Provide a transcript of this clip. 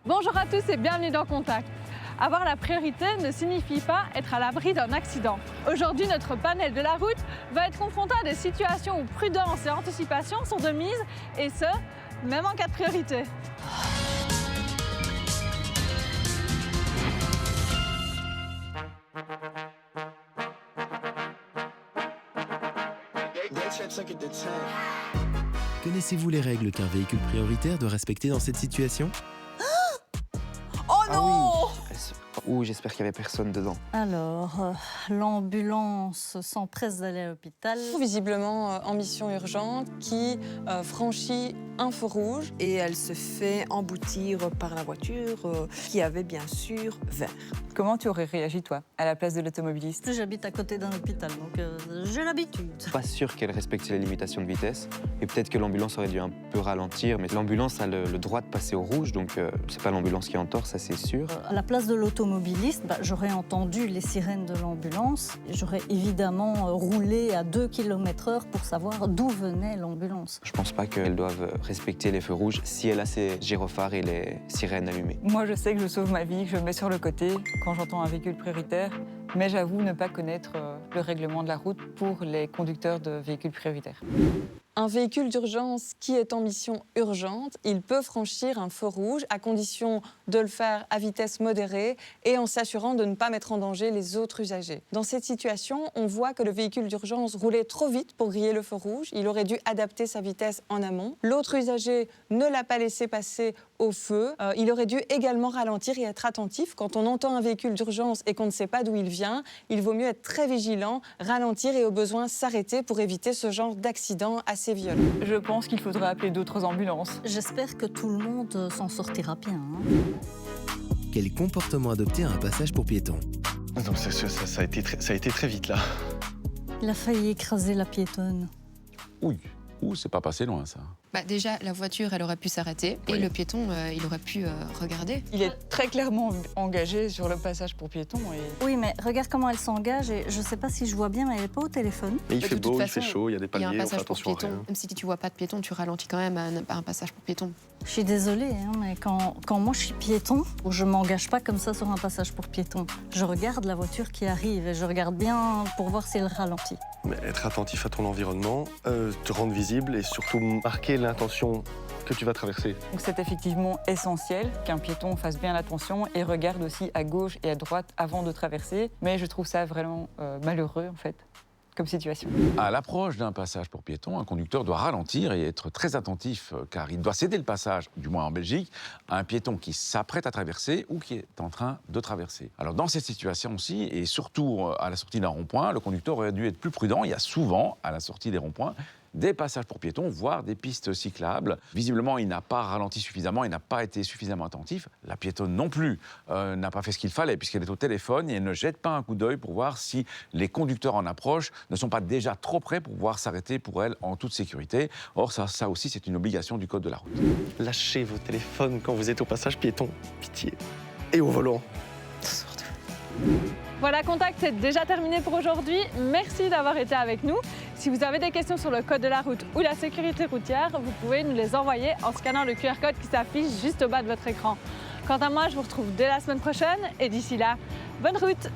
Bonjour à tous et bienvenue dans Contact. Avoir la priorité ne signifie pas être à l'abri d'un accident. Aujourd'hui, notre panel de la route va être confronté à des situations où prudence et anticipation sont de mise, et ce, même en cas de priorité. Connaissez-vous les règles qu'un véhicule prioritaire doit respecter dans cette situation? Oh non! Ouh, j'espère qu'il n'y avait personne dedans. Alors, l'ambulance s'empresse d'aller à l'hôpital. Visiblement en mission urgente qui franchit un feu rouge. Et elle se fait emboutir par la voiture qui avait bien sûr vert. Comment tu aurais réagi, toi, à la place de l'automobiliste? J'habite à côté d'un hôpital, donc j'ai l'habitude. Pas sûr qu'elle respecte les limitations de vitesse. Et peut-être que l'ambulance aurait dû un peu ralentir. Mais l'ambulance a le droit de passer au rouge, donc c'est pas l'ambulance qui est en tort, ça c'est sûr. À la place de l'automobiliste, j'aurais entendu les sirènes de l'ambulance. J'aurais évidemment roulé à 2 km/h pour savoir d'où venait l'ambulance. Je pense pas qu'elles doivent respecter les feux rouges si elle a ses gyrophares et les sirènes allumées. Moi, je sais que je sauve ma vie, que je me mets sur le côté quand j'entends un véhicule prioritaire, mais j'avoue ne pas connaître le règlement de la route pour les conducteurs de véhicules prioritaires. Un véhicule d'urgence qui est en mission urgente, il peut franchir un feu rouge à condition de le faire à vitesse modérée et en s'assurant de ne pas mettre en danger les autres usagers. Dans cette situation, on voit que le véhicule d'urgence roulait trop vite pour griller le feu rouge. Il aurait dû adapter sa vitesse en amont. L'autre usager ne l'a pas laissé passer au feu. Il aurait dû également ralentir et être attentif. Quand on entend un véhicule d'urgence et qu'on ne sait pas d'où il vient, il vaut mieux être très vigilant, ralentir et au besoin s'arrêter pour éviter ce genre d'accident assez violent. Je pense qu'il faudra appeler d'autres ambulances. J'espère que tout le monde s'en sortira bien. Quel comportement adopter à un passage pour piétons? Donc ça a été très vite là. Il a failli écraser la piétonne. Ouh, c'est pas passé loin ça. Déjà, la voiture, elle aurait pu s'arrêter et le piéton, il aurait pu regarder. Il est très clairement engagé sur le passage pour piétons. Oui, mais regarde comment elle s'engage et je sais pas si je vois bien, mais elle est pas au téléphone. Et il De fait toute beau, il façon, fait chaud, il y a des Il y a palmiers, un on fait passage pour attention à piéton. rien. Même si tu vois pas de piéton, tu ralentis quand même à un passage pour piéton. Je suis désolée, mais quand moi je suis piéton, je m'engage pas comme ça sur un passage pour piéton. Je regarde la voiture qui arrive et je regarde bien pour voir si elle ralentit. Mais être attentif à ton environnement, te rendre visible et surtout marquer l'intention que tu vas traverser. Donc c'est effectivement essentiel qu'un piéton fasse bien attention et regarde aussi à gauche et à droite avant de traverser. Mais je trouve ça vraiment malheureux en fait, comme situation. À l'approche d'un passage pour piétons, un conducteur doit ralentir et être très attentif car il doit céder le passage, du moins en Belgique, à un piéton qui s'apprête à traverser ou qui est en train de traverser. Alors dans cette situation aussi, et surtout à la sortie d'un rond-point, le conducteur aurait dû être plus prudent. Il y a souvent, à la sortie des ronds-points, des passages pour piétons, voire des pistes cyclables. Visiblement, il n'a pas ralenti suffisamment, il n'a pas été suffisamment attentif. La piétonne non plus n'a pas fait ce qu'il fallait puisqu'elle est au téléphone et elle ne jette pas un coup d'œil pour voir si les conducteurs en approche ne sont pas déjà trop près pour pouvoir s'arrêter pour elle en toute sécurité. Or, ça aussi, c'est une obligation du code de la route. Lâchez vos téléphones quand vous êtes au passage piéton, pitié. Et au volant. Voilà, Contact, c'est déjà terminé pour aujourd'hui. Merci d'avoir été avec nous. Si vous avez des questions sur le code de la route ou la sécurité routière, vous pouvez nous les envoyer en scannant le QR code qui s'affiche juste au bas de votre écran. Quant à moi, je vous retrouve dès la semaine prochaine et d'ici là, bonne route!